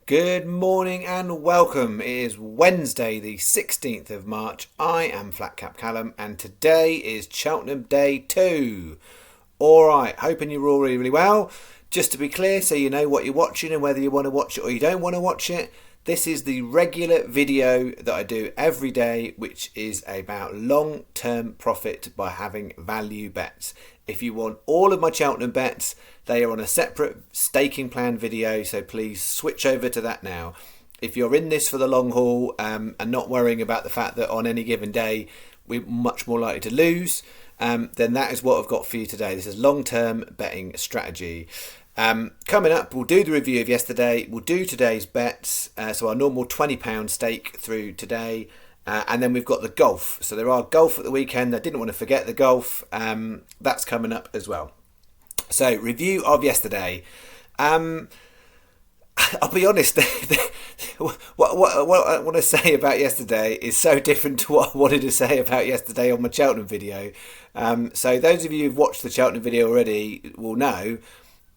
Good morning and welcome. It is Wednesday, the 16th of March. I am Flat Cap Callum, and today is Cheltenham Day 2. Alright, hoping you're all really well. Just to be clear, so you know what you're watching and whether you want to watch it or you don't want to watch it, this is the regular video that I do every day, which is about long-term profit by having value bets. If you want all of my Cheltenham bets, they are on a separate staking plan video, so please switch over to that now. If you're in this for the long haul and not worrying about the fact that on any given day we're much more likely to lose, then that is what I've got for you today. This is long-term betting strategy. Coming up, we'll do the review of yesterday. We'll do today's bets. So our normal £20 stake through today. And then we've got the golf. So there are golf at the weekend. I didn't want to forget the golf. That's coming up as well. So review of yesterday. I'll be honest. what I want to say about yesterday is so different to what I wanted to say about yesterday on my Cheltenham video. So those of you who've watched the Cheltenham video already will know.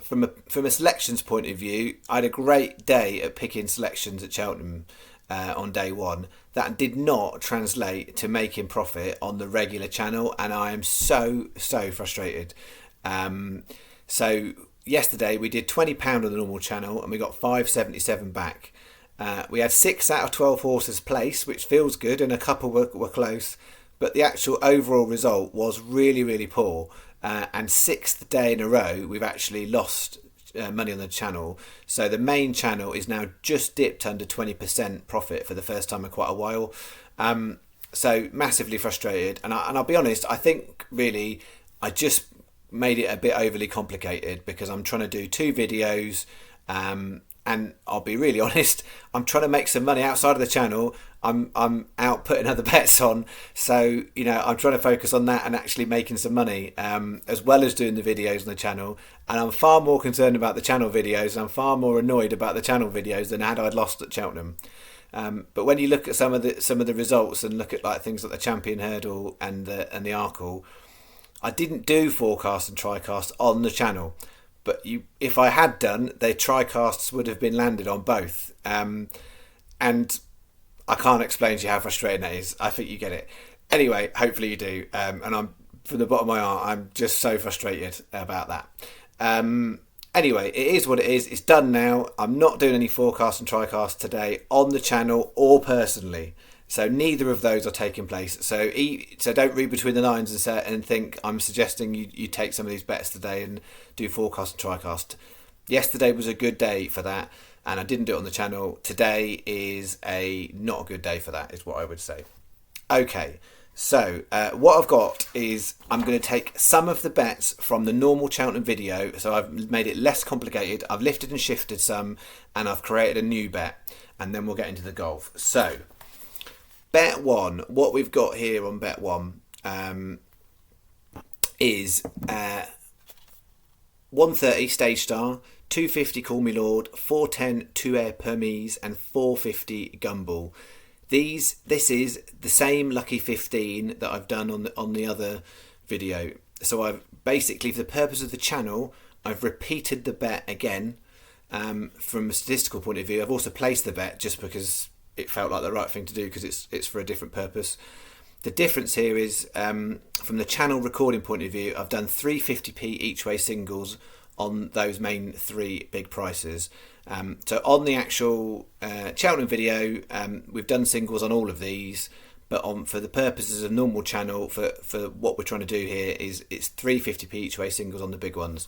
From a selections point of view, I had a great day at picking selections at Cheltenham on day one. That did not translate to making profit on the regular channel, and I am so frustrated. So yesterday we did £20 on the normal channel and we got £5.77 back. We had 6 out of 12 horses place, which feels good, and a couple were close, but the actual overall result was really poor. And sixth day in a row we've actually lost money on the channel. So the main channel is now just dipped under 20% profit for the first time in quite a while. So massively frustrated, and I'll be honest, I think really I just made it a bit overly complicated because I'm trying to do 2 videos, and I'll be really honest, I'm trying to make some money outside of the channel. I'm out putting other bets on, so I'm trying to focus on that and actually making some money, as well as doing the videos on the channel. And I'm far more concerned about the channel videos, and I'm far more annoyed about the channel videos than had I lost at Cheltenham. But when you look at some of the results and look at like things like the Champion Hurdle and the Arkle, I didn't do forecast and tricast on the channel. But if I had done, the tricasts would have been landed on both. And I can't explain to you how frustrating that is. I think you get it. Anyway, hopefully you do. And I'm, from the bottom of my heart, I'm just so frustrated about that. Anyway, it is what it is. It's done now. I'm not doing any forecasts and tricasts today on the channel or personally. So neither of those are taking place. So don't read between the lines and think I'm suggesting you take some of these bets today and do forecast and tricast. Yesterday was a good day for that, and I didn't do it on the channel. Today is not a good day for that, is what I would say. Okay, so what I've got is I'm going to take some of the bets from the normal Cheltenham video. So I've made it less complicated. I've lifted and shifted some, and I've created a new bet, and then we'll get into the golf. So Bet 1, what we've got here on Bet 1 is 130 Stage Star, 250 Call Me Lord, 410 Two Air Permise, and 450 Gumball. This is the same Lucky 15 that I've done on the other video. So I've basically, for the purpose of the channel, I've repeated the bet again. From a statistical point of view, I've also placed the bet just because it felt like the right thing to do, because it's for a different purpose. The difference here is from the channel recording point of view, I've done 350p each way singles on those main 3 big prices. So on the actual Cheltenham video, we've done singles on all of these, but for the purposes of normal channel, for what we're trying to do here, is it's 350p each way singles on the big ones.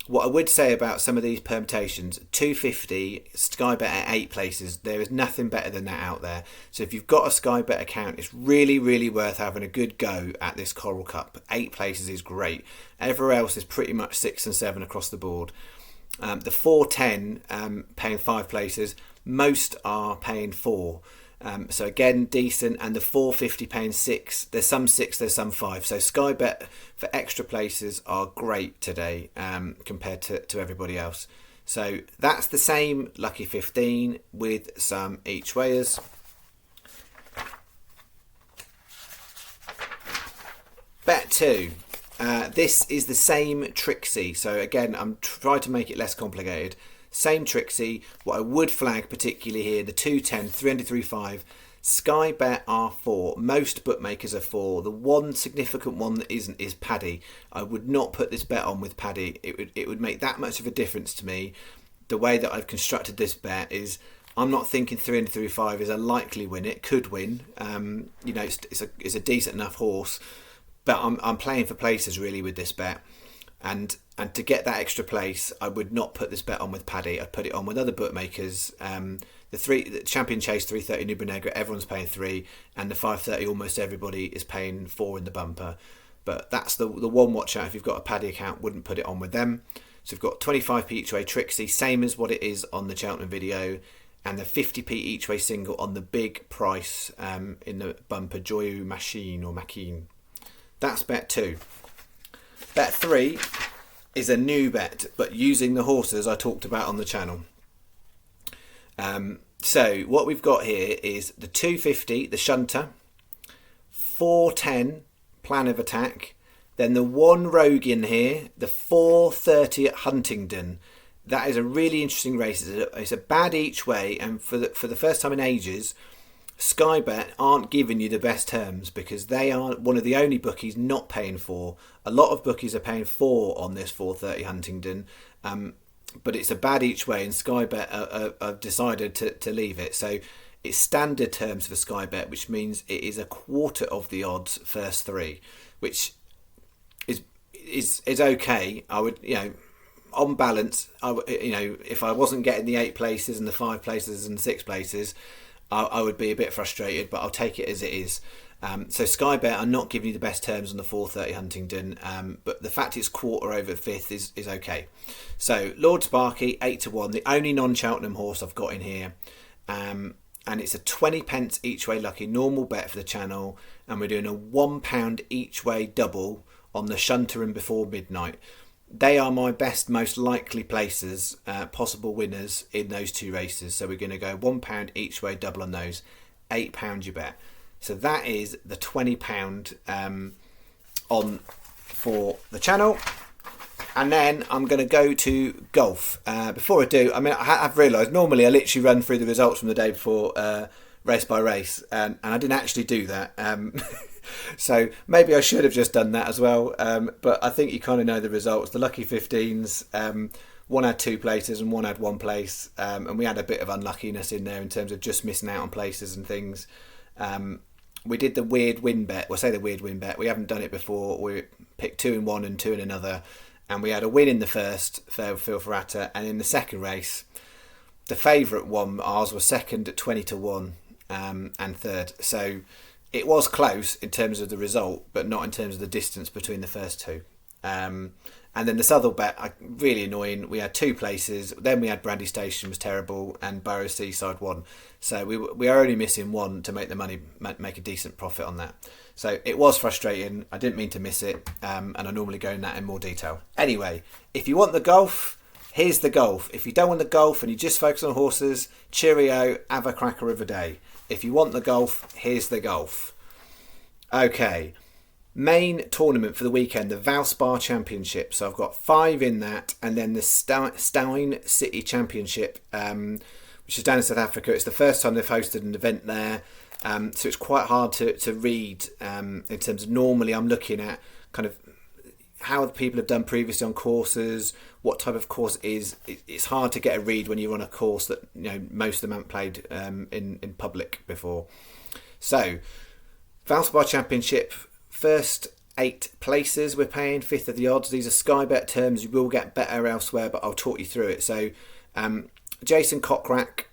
What I would say about some of these permutations, 250 Sky Bet at 8 places, there is nothing better than that out there. So if you've got a Sky Bet account, it's really worth having a good go at this Coral Cup. 8 places is great. Everywhere else is pretty much 6 and 7 across the board. The 410 paying 5 places, most are paying 4. So again, decent. And the 450 paying 6. There's some 6, there's some 5. So Sky Bet for extra places are great today compared to everybody else. So that's the same Lucky 15 with some each wayers. Bet 2. This is the same Trixie. So again, I'm trying to make it less complicated. Same Trixie. What I would flag particularly here, the 210, 300, Sky Bet are 4. Most bookmakers are 4. The one significant one that isn't is Paddy. I would not put this bet on with Paddy. It would make that much of a difference to me. The way that I've constructed this bet is I'm not thinking 300 is a likely win. It could win. It's a decent enough horse, but I'm playing for places really with this bet. And to get that extra place, I would not put this bet on with Paddy. I'd put it on with other bookmakers. The Champion Chase 330 Nubra Negra, everyone's paying 3, and the 530 almost everybody is paying 4 in the bumper. But that's the one watch out if you've got a Paddy account. Wouldn't put it on with them. So we've got 25p each way Trixie, same as what it is on the Cheltenham video, and the 50p each way single on the big price in the bumper Joyeux Machine or Machine. That's bet 2. Bet 3 is a new bet, but using the horses I talked about on the channel. So what we've got here is the 250, the shunter, 410, plan of attack, then the 1 rogue in here, the 430 at Huntingdon. That is a really interesting race. It's a bad each way, and for the first time in ages, Sky Bet aren't giving you the best terms because they are one of the only bookies not paying 4. A lot of bookies are paying 4 on this 430 Huntingdon. But it's a bad each way, and Sky Bet have decided to leave it. So it's standard terms for Sky Bet, which means it is a quarter of the odds first 3, which is okay. I would, on balance, if I wasn't getting the 8 places and the 5 places and the 6 places, I would be a bit frustrated. But I'll take it as it is. So Sky Bet are not giving you the best terms on the 430 Huntingdon, but the fact it's quarter over 5th is okay. So Lord Sparky 8-1, the only non-Cheltenham horse I've got in here, and it's a 20 pence each way lucky normal bet for the channel, and we're doing a £1 each way double on the shunter and before midnight. They are my best, most likely places, possible winners in those 2 races. So we're going to go £1 each way double on those, £8 you bet. So that is the £20 on for the channel. And then I'm going to go to golf. Before I do, I've realised normally I literally run through the results from the day before race by race. And I didn't actually do that. So maybe I should have just done that as well. But I think you kind of know the results. The lucky 15s, one had 2 places and one had 1 place. And we had a bit of unluckiness in there in terms of just missing out on places and things. We did the weird win bet. We'll say the weird win bet. We haven't done it before. We picked 2 in one and 2 in another. And we had a win in the first, Phil Ferrata. And in the second race, the favourite one, ours, was second at 20-1 and third. So it was close in terms of the result, but not in terms of the distance between the first 2. And then the Southall bet, really annoying. We had 2 places. Then we had Brandy Station was terrible, and Borough Seaside 1. So we are only missing 1 to make the money, make a decent profit on that. So it was frustrating. I didn't mean to miss it, and I normally go in that in more detail. Anyway, if you want the golf, here's the golf. If you don't want the golf and you just focus on horses, cheerio, have a cracker of a day. If you want the golf, here's the golf. Okay. Main tournament for the weekend, the Valspar Championship. So I've got 5 in that, and then the Stein City Championship, which is down in South Africa. It's the first time they've hosted an event there, so it's quite hard to read in terms of, normally I'm looking at kind of how the people have done previously on courses, what type of course it is. It's hard to get a read when you're on a course that most of them haven't played in public before. So Valspar Championship, first 8 places we're paying 5th of the odds. These are Sky Bet terms. You will get better elsewhere, but I'll talk you through it. So Jason Cockrack,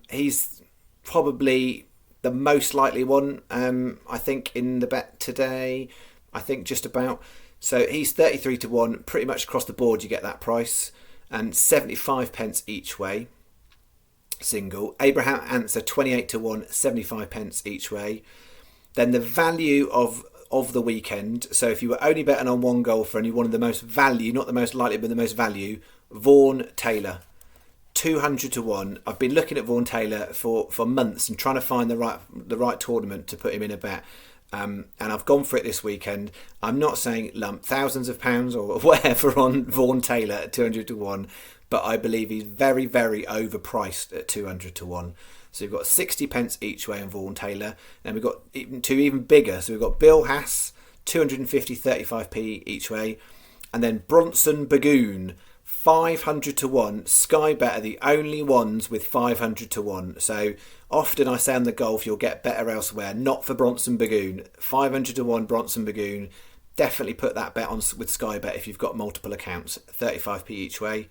he's probably the most likely one, I think, in the bet today. I think just about. So he's 33-1, pretty much across the board you get that price, and 75 pence each way, single. Abraham Answer 28-1, 75 pence each way. Then the value of the weekend, so if you were only betting on one golfer and you wanted the most value, not the most likely but the most value, Vaughan Taylor, 200-1. I've been looking at Vaughan Taylor for months and trying to find the right tournament to put him in a bet. And I've gone for it this weekend. I'm not saying lump thousands of pounds or whatever on Vaughan Taylor at 200-1, but I believe he's very, very overpriced at 200 to 1. So we've got 60 pence each way on Vaughan Taylor. Then we've got two even bigger. So we've got Bill Hass, 250, 35p each way. And then Bronson Bagoon, 500 to 1. Sky Bet are the only ones with 500 to 1. So often I say on the golf you'll get better elsewhere. Not for Bronson Bagoon. 500 to 1 Bronson Bagoon. Definitely put that bet on with Sky Bet if you've got multiple accounts. 35p each way.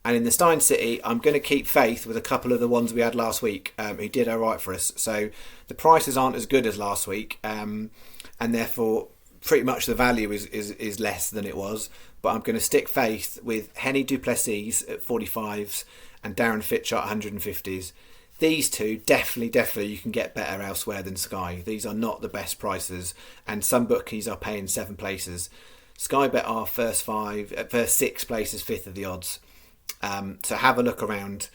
And in the Stein City, I'm going to keep faith with a couple of the ones we had last week who did all right for us. So the prices aren't as good as last week, and therefore pretty much the value is less than it was. But I'm going to stick faith with Henny Duplessis at 45s and Darren Fitchart at 150s. These two, definitely you can get better elsewhere than Sky. These are not the best prices, and some bookies are paying 7 places. Sky Bet are first 6 places, fifth of the odds. So have a look around.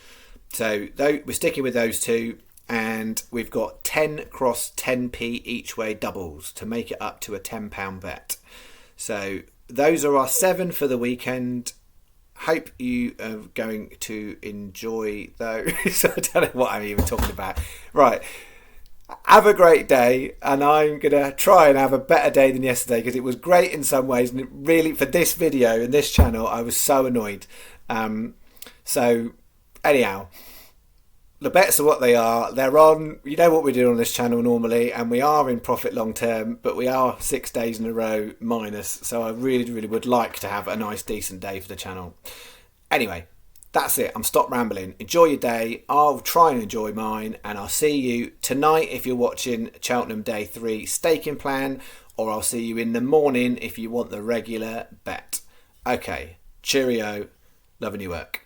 So we're sticking with those two, and we've got 10 cross 10p each way doubles to make it up to a £10 bet. So those are our 7 for the weekend. Hope you are going to enjoy those. I don't know what I'm even talking about. Right. Have a great day, and I'm going to try and have a better day than yesterday because it was great in some ways, and it really, for this video and this channel, I was so annoyed. So anyhow, the bets are what they are. They're on, you know what we do on this channel normally, and we are in profit long term, but we are 6 days in a row minus. So I really would like to have a nice decent day for the channel. Anyway, that's it. I'm stopped rambling. Enjoy your day. I'll try and enjoy mine, and I'll see you tonight if you're watching Cheltenham Day 3 staking plan, or I'll see you in the morning if you want the regular bet. Okay, cheerio. Loving your work.